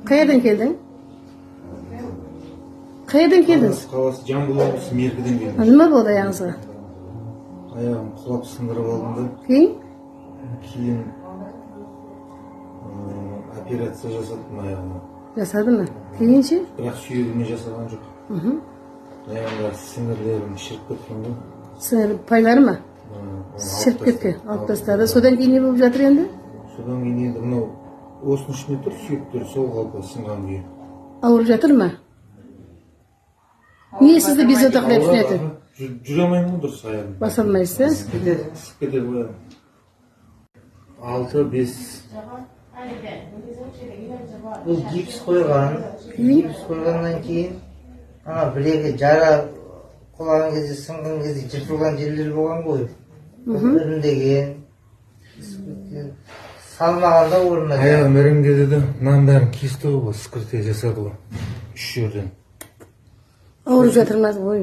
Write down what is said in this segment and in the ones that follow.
Qayerdan kelding? Qayerdan keldingiz? Қаласы Жамбыл облысы Меркіден келдім. Nima bo'ldi ayağınızga? Ayağım kulak sındırып aldım da. Keyin operatsiya жасадым ayağıma. Jasadimi? Keyinchi? Бірақ suyugimni жасаған жоқ. Ayağımda sinirlerim şirip ketken de. Sinir paylarimi? Shirib ketgan. Olib tashladi. So'dan keyin nima bo'lib жатыр endi? So'dan keyin endi mынау осының ішінде тұр, сүйектер сол қалпы сынған күйі. Ауырып жатырмы? Niye sizde biz otaklayıp sünneti? Жүре алмаймын ғой дұрыс аяғым. Баса алмайсыз? Ісіп кетеді ғой. 6-5. Бұл гипс қойған. Гипс қойғаннан кейін ана білегі жара құлаған кезде сынған кезде жыртылған жерлер болған ғой. Іріндеген. Салмағанда орнына. Аяғым ірінгенде де мынаның бәрін кесті ғой, скрытие жасады ғой. 3 жерден. Ауырып жатырмыз. Ой.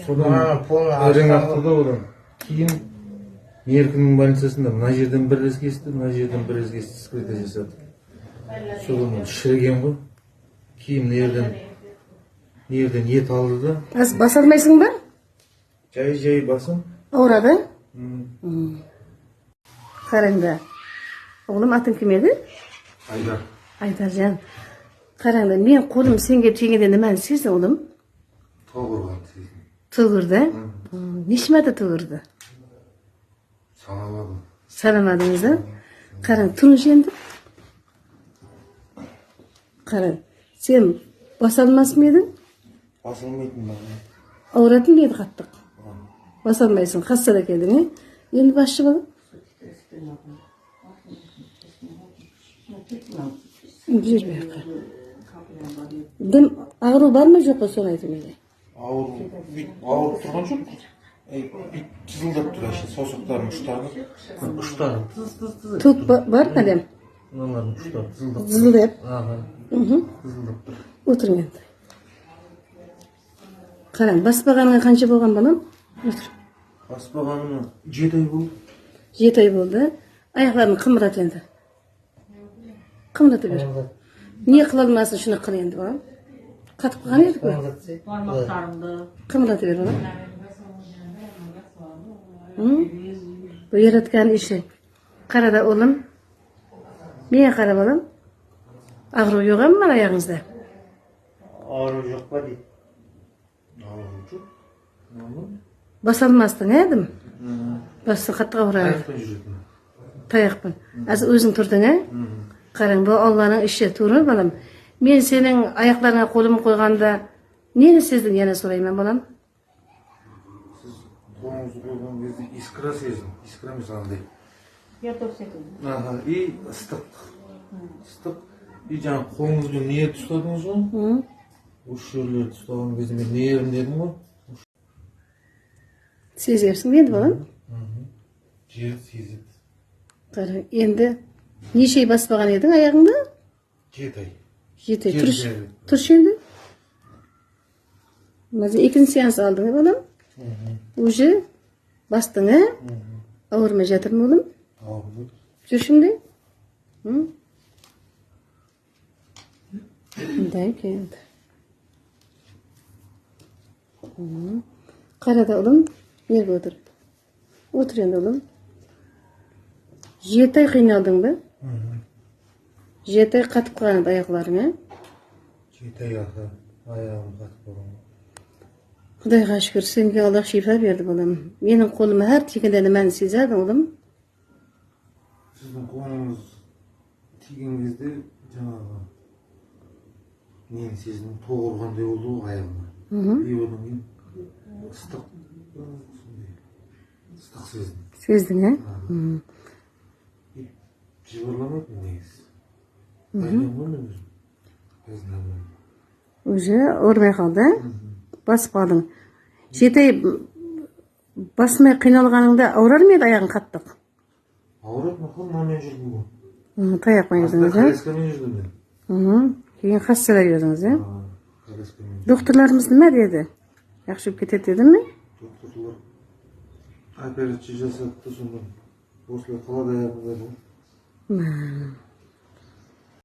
Содан ірің ақты да одан. Кейін Меркінің больницасында мына жерден бір рез кесті, мына жерден бір рез кесті, скрытие жасады. Содан шіріген ғой. Кейін нерден ет алды да. Баса алмайсың ба? Жай басым. Ауырады? Қараңда. Oğlum atın kim edi? Айдар. Aydarcan. Қараңда, мен қолым сенге тигенде немені сезді oğlum? Тоғырған сездім. Тұғырды? Нешмәді тұғырды? Саналадым. Санамадыңыз да? Қараң, тұрыңыз енді. Қараң, сен баса алмас ма едің? Баса алмайтын ба? Ауыратын ба еді қаттық? Баса алмайсың, қассада келдің, е? Енді басшы болып? Жүр бияққа. Дым ağrı бар ма жоқ па соны айтып менде? Ауырып тұрған жоқ. Тызылдап тұр әші, саусақтарым ұштағы. Ұштағы. Түк бар ма дем? Мыналардың ұштағы тызылдап. Тызылдап. Тызылдап тұр. Отырың енді. Қараң, баспағаныңа қанша болған балам? Отыр. Баспағаныма 7 ай болды. 7 ай болды. Аяқларын қымырат енді. Қымыраты бер. Не қыла алмасын шыны қыл енді балам? Қатып қалған еді ғой? Қымыраты бер балам. Bu yaratgan işi. Qarada oğlum. Neye qara balım? Ağrı yok ama ayağınızda. Ağrı yok ba deydi. Ağrı жоқ. Basa almasdın edim? Bassa qattiq ağrı. Аяқпен жүретін. Tayaqpın. Az özün turdun he? Qarang, bu Allah'ın işi turu balım. Men senin ayaklarına kolumu koyganda neni sezdin yana sorayım balam? Қолыңызды қойған кезде искра сездім. Искра емес андай. И ыстық. Ыстық. И жаңа қолыңызбен не ұстадыңыз ғой? Осы жерлерді ұстаған кезде мен не ерім дедім ғой? Сезерсің енді балам? Жерді сезеді. Qarang, endi necha ай баспаған едің аяғыңды? 7 ай. 7 ай. Тұршы енді? Мәзе екінші сеанс алдың балам? Уже bastın he? Ağırma жатыр ма oğlum? Ağırdı. Жүр şimdi. Bunday geldi. Qarada oğlum. Yerге otur. Otur endi oğlum. 7 ay qiynaldың ба? 7 ay қатып қалған аяқларың, he? 7 ай аяғым қатып қалған. Құдайға шүкір, сенге Аллах шифа берді балам. Менің қолыма әр тигенде немені сезеді оğlum? Сіздің қолыңыз тиген кезде жаңағы нені сездім, тоғырғандай болды ғой аяғыма. И одан кейін ыстық сездім. Сездің, he? Жыбырламайтын негізі. Дайын ғой мен өзім. Уже ұрмай қалды, басып қалдың. 7 ай басмай қиналғаныңда ауырар ма еді аяғың қаттық? Ауырады ма? Мынамен жүрдім ғой. Таяқпен жүрдіңіз, he? Коляскамен жүрдім мен. Кейін қассада жүрдіңіз, he? Коляскамен. Doktorlarımız nima dedi? Yaxshi bo'lib ketadi dedimi? Doktorlar operatsiya жасады да сонда осылай қалады аяғым деді ғой.